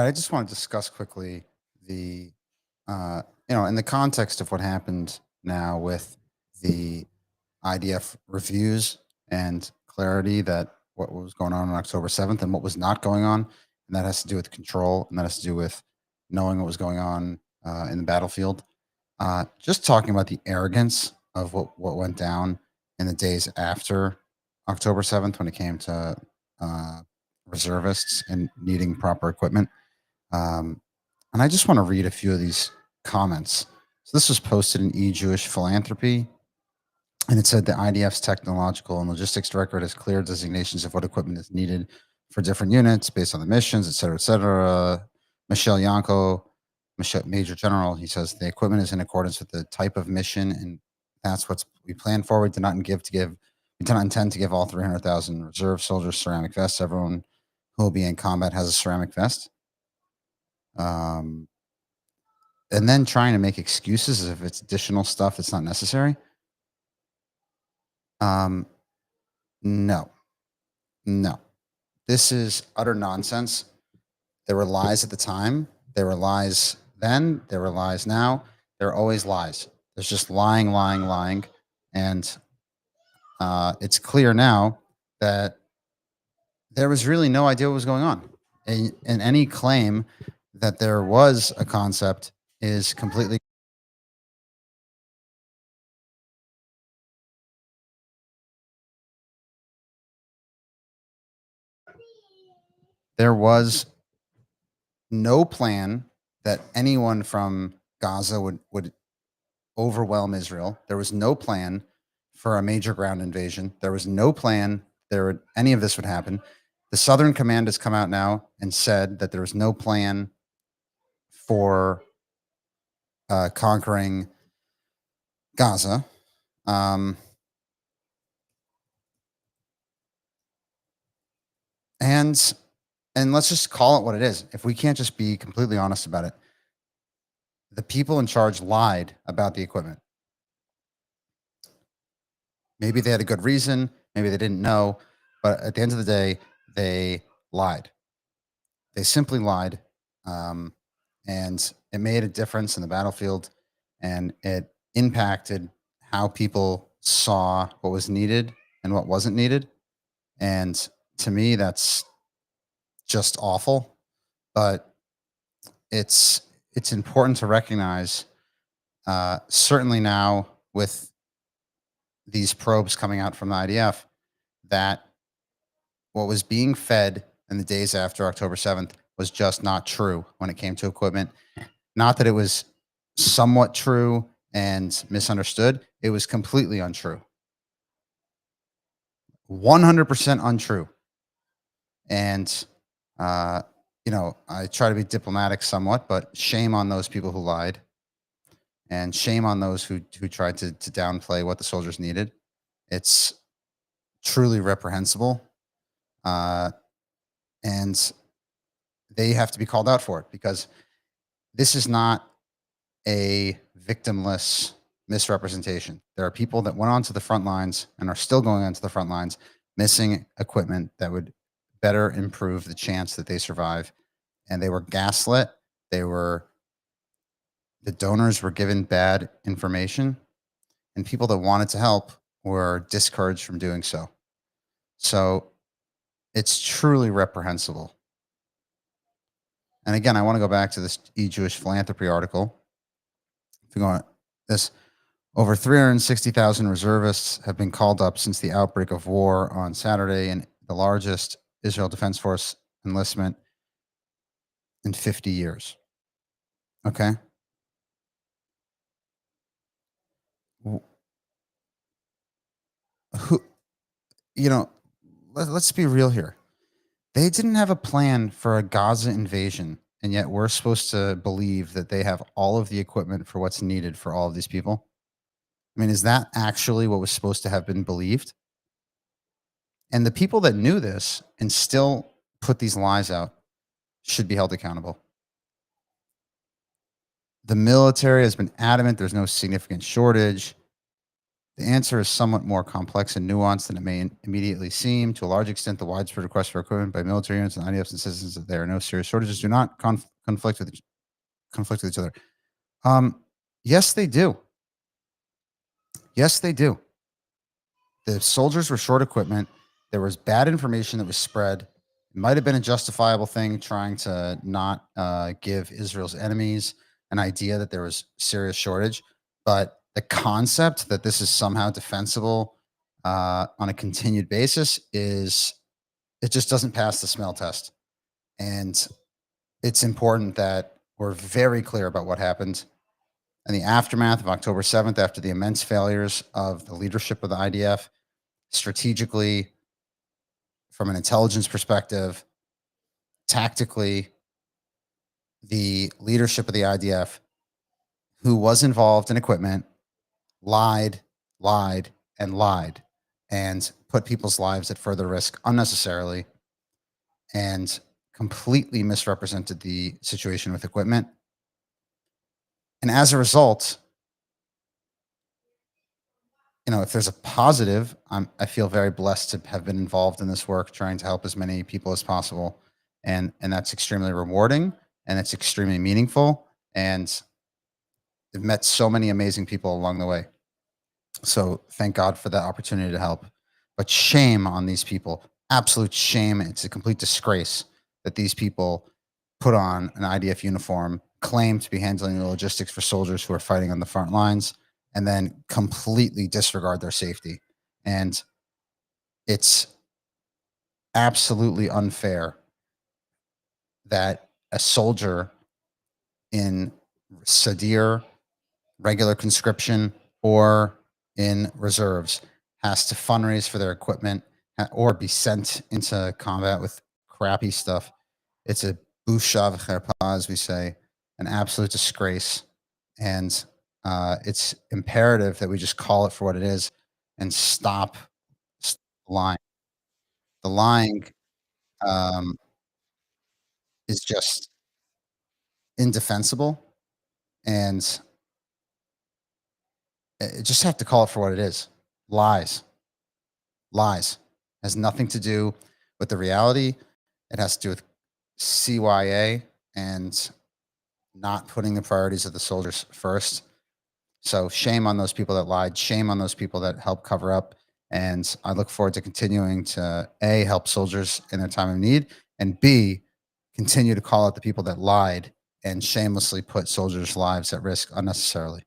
I just want to discuss quickly the, in the context of what happened now with the IDF reviews and clarity that what was going on October 7th and what was not going on. And that has to do with control and that has to do with knowing what was going on in the battlefield. Just talking about the arrogance of what went down in the days after October 7th when it came to uh, reservists and needing proper equipment. Um, and I just want to read a few of these comments. So this was posted in E-Jewish Philanthropy, and it said the IDF's technological and logistics directorate has clear designations of what equipment is needed for different units based on the missions, et cetera, et cetera. Michelle Yanko, Major General, he says the equipment is in accordance with the type of mission, and that's what we planned for. We did not intend to give all 300,000 reserve soldiers ceramic vests. Everyone who will be in combat has a ceramic vest. Um, and then trying to make excuses as if it's additional stuff that's not necessary. Um, no, no. This is utter nonsense. There were lies at the time. There were lies then. There were lies now. There are always lies. There's just lying, lying, lying. And it's clear now that there was really no idea what was going on. And any claim that there was a concept is completely. There was no plan that anyone from Gaza would overwhelm Israel. There was no plan for a major ground invasion. There was no plan any of this would happen. The Southern Command has come out now and said that there was no plan for conquering Gaza. And let's just call it what it is. If we can't just be completely honest about it, the people in charge lied about the equipment. Maybe they had a good reason, maybe they didn't know, but at the end of the day, they lied. They simply lied, and it made a difference in the battlefield, and it impacted how people saw what was needed and what wasn't needed. And to me, that's just awful. But it's important to recognize, certainly now with these probes coming out from the IDF, that what was being fed in the days after October 7th was just not true when it came to equipment. Not that it was somewhat true and misunderstood, it was completely untrue. 100% untrue. And, I try to be diplomatic somewhat, but shame on those people who lied and shame on those who tried to downplay what the soldiers needed. It's truly reprehensible. And they have to be called out for it because this is not a victimless misrepresentation. There are people that went onto the front lines and are still going onto the front lines missing equipment that would better improve the chance that they survive. And they were gaslit. The donors were given bad information, and people that wanted to help were discouraged from doing so. So it's truly reprehensible. And again, I want to go back to this E-Jewish Philanthropy article. If you go on this, over 360,000 reservists have been called up since the outbreak of war on Saturday, and the largest Israel Defense Force enlistment in 50 years. Okay. Who, let's be real here. They didn't have a plan for a Gaza invasion, and yet we're supposed to believe that they have all of the equipment for what's needed for all of these people. I mean, is that actually what was supposed to have been believed? And the people that knew this and still put these lies out should be held accountable. The military has been adamant there's no significant shortage. The answer is somewhat more complex and nuanced than it may immediately seem. To a large extent, the widespread request for equipment by military units and IDFs and citizens that there are no serious shortages do not conflict with each other. Um, yes, they do. Yes, they do. The soldiers were short equipment. There was bad information that was spread. It might have been a justifiable thing trying to not give Israel's enemies an idea that there was serious shortage. But the concept that this is somehow defensible on a continued basis is it just doesn't pass the smell test. And it's important that we're very clear about what happened in the aftermath of October 7th, after the immense failures of the leadership of the IDF strategically, from an intelligence perspective, tactically, the leadership of the IDF, who was involved in equipment, lied, lied, and lied, and put people's lives at further risk unnecessarily, and completely misrepresented the situation with equipment. And as a result, if there's a positive, I feel very blessed to have been involved in this work, trying to help as many people as possible, and that's extremely rewarding, and it's extremely meaningful, and I've met so many amazing people along the way. So thank God for that opportunity to help. But shame on these people, absolute shame. It's a complete disgrace that these people put on an IDF uniform, claim to be handling the logistics for soldiers who are fighting on the front lines, and then completely disregard their safety. And it's absolutely unfair that a soldier in Sadir, regular conscription, or in reserves has to fundraise for their equipment or be sent into combat with crappy stuff. It's a busha v'cherpa, as we say, an absolute disgrace. And it's imperative that we just call it for what it is and stop lying. The lying um, is just indefensible, and just have to call it for what it is. Lies. Lies. Has nothing to do with the reality. It has to do with CYA and not putting the priorities of the soldiers first. So shame on those people that lied. Shame on those people that helped cover up. And I look forward to continuing to A, help soldiers in their time of need, and B, continue to call out the people that lied and shamelessly put soldiers' lives at risk unnecessarily.